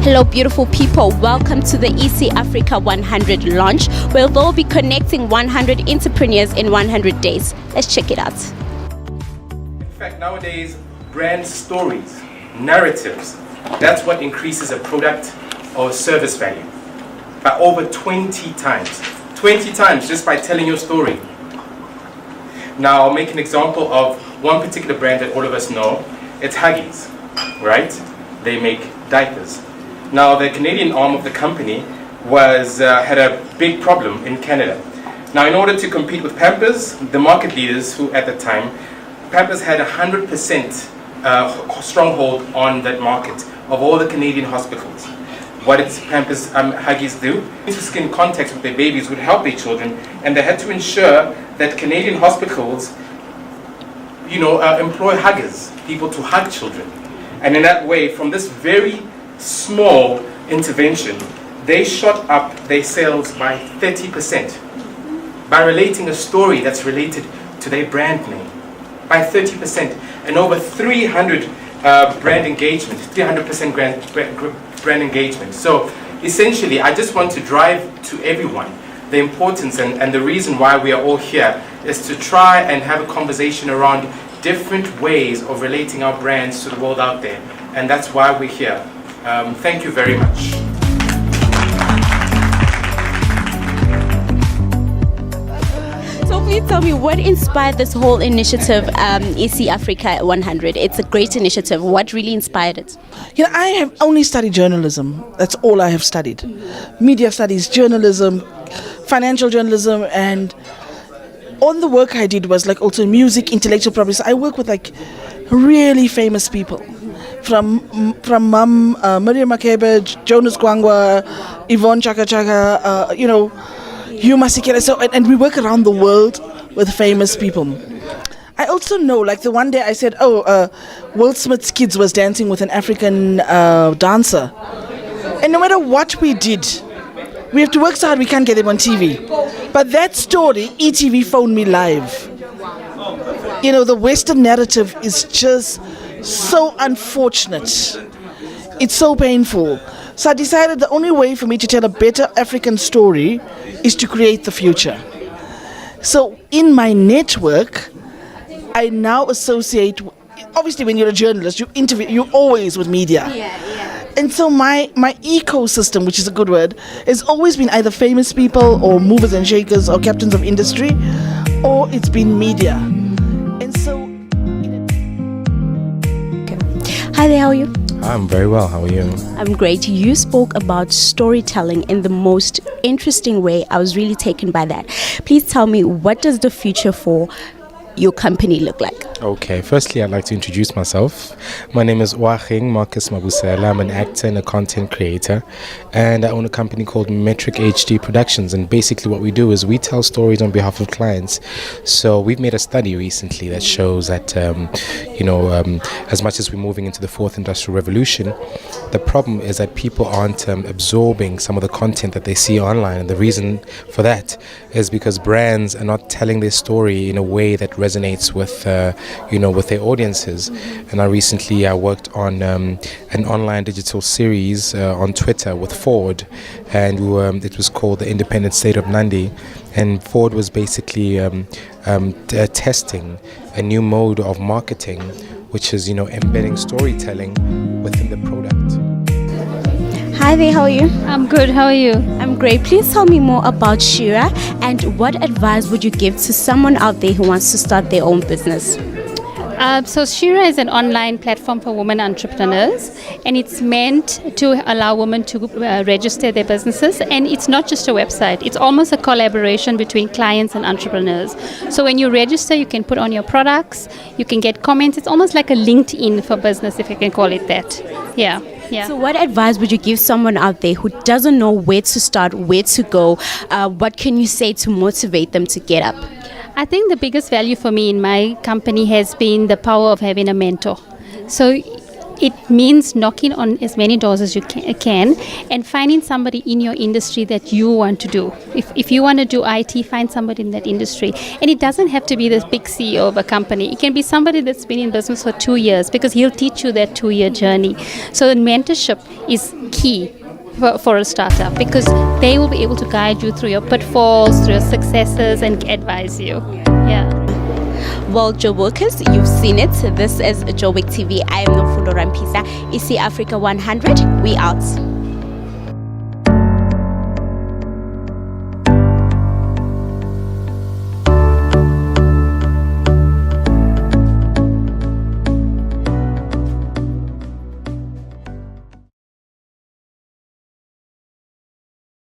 Hello, beautiful people. Welcome to the EC Africa 100 launch, where we'll be connecting 100 entrepreneurs in 100 days. Let's check it out. In fact, nowadays, brand stories, narratives, that's what increases a product or service value by over 20 times. 20 times just by telling your story. Now, I'll make an example of one particular brand that all of us know. It's Huggies, right? They make diapers. Now, the Canadian arm of the company had a big problem in Canada. Now, in order to compete with Pampers, the market leaders who at the time, Pampers had 100% stronghold on that market of all the Canadian hospitals. What did Pampers Huggies do? Skin contact with their babies would help their children, and they had to ensure that Canadian hospitals, employ huggers, people to hug children. And in that way, from this very small intervention, they shot up their sales by 30% by relating a story that's related to their brand name by 30%, and over 300 brand engagement, 300% brand engagement. So essentially, I just want to drive to everyone the importance and the reason why we are all here is to try and have a conversation around different ways of relating our brands to the world out there, and that's why we're here. Thank you very much. So please tell me, what inspired this whole initiative, EC Africa 100? It's a great initiative. What really inspired it? I have only studied journalism. That's all I have studied. Media studies, journalism, financial journalism, and all the work I did was also music, intellectual property. So I work with really famous people. From Miriam Makeba, Jonas Gwangwa, Yvonne Chaka Chaka, Hugh Masekela. So, and we work around the world with famous people. I also know, the one day I said, Will Smith's kids was dancing with an African dancer. And no matter what we did, we have to work so hard we can't get them on TV. But that story, ETV phoned me live. The Western narrative is just so unfortunate. It's so painful. So I decided the only way for me to tell a better African story is to create the future. So in my network, I now associate, obviously when you're a journalist, you're always with media. And so my ecosystem, which is a good word, has always been either famous people or movers and shakers or captains of industry, or it's been media. And so... Hi there, how are you? I'm very well, how are you? I'm great. You spoke about storytelling in the most interesting way. I was really taken by that. Please tell me, what does the future for your company look like? Okay, firstly, I'd like to introduce myself. My name is Oahing Marcus Mabusela. I'm an actor and a content creator, and I own a company called Metric HD Productions. And basically what we do is we tell stories on behalf of clients. So we've made a study recently that shows that, as much as we're moving into the fourth industrial revolution, the problem is that people aren't absorbing some of the content that they see online. And the reason for that is because brands are not telling their story in a way that resonates with with their audiences. And I recently worked on an online digital series on Twitter with Ford, and it was called The Independent State of Nandi. And Ford was basically testing a new mode of marketing, which is embedding storytelling within the product. Hi there, how are you? I'm good, how are you? I'm great. Please tell me more about Shira, and what advice would you give to someone out there who wants to start their own business? So Shira is an online platform for women entrepreneurs, and it's meant to allow women to register their businesses. And it's not just a website, it's almost a collaboration between clients and entrepreneurs. So when you register, you can put on your products, you can get comments. It's almost like a LinkedIn for business, if you can call it that. Yeah. So what advice would you give someone out there who doesn't know where to start, where to go? What can you say to motivate them to get up? I think the biggest value for me in my company has been the power of having a mentor. So it means knocking on as many doors as you can and finding somebody in your industry that you want to do. If you want to do IT, find somebody in that industry. And it doesn't have to be the big CEO of a company. It can be somebody that's been in business for 2 years, because he'll teach you that 2-year journey. So mentorship is key for a startup, because they will be able to guide you through your pitfalls, through your successes, and advise you. Yeah. Well, Joburgers, you've seen it. This is Joburgtv. I am Nofundo Rampisa. EC Africa 100. We out.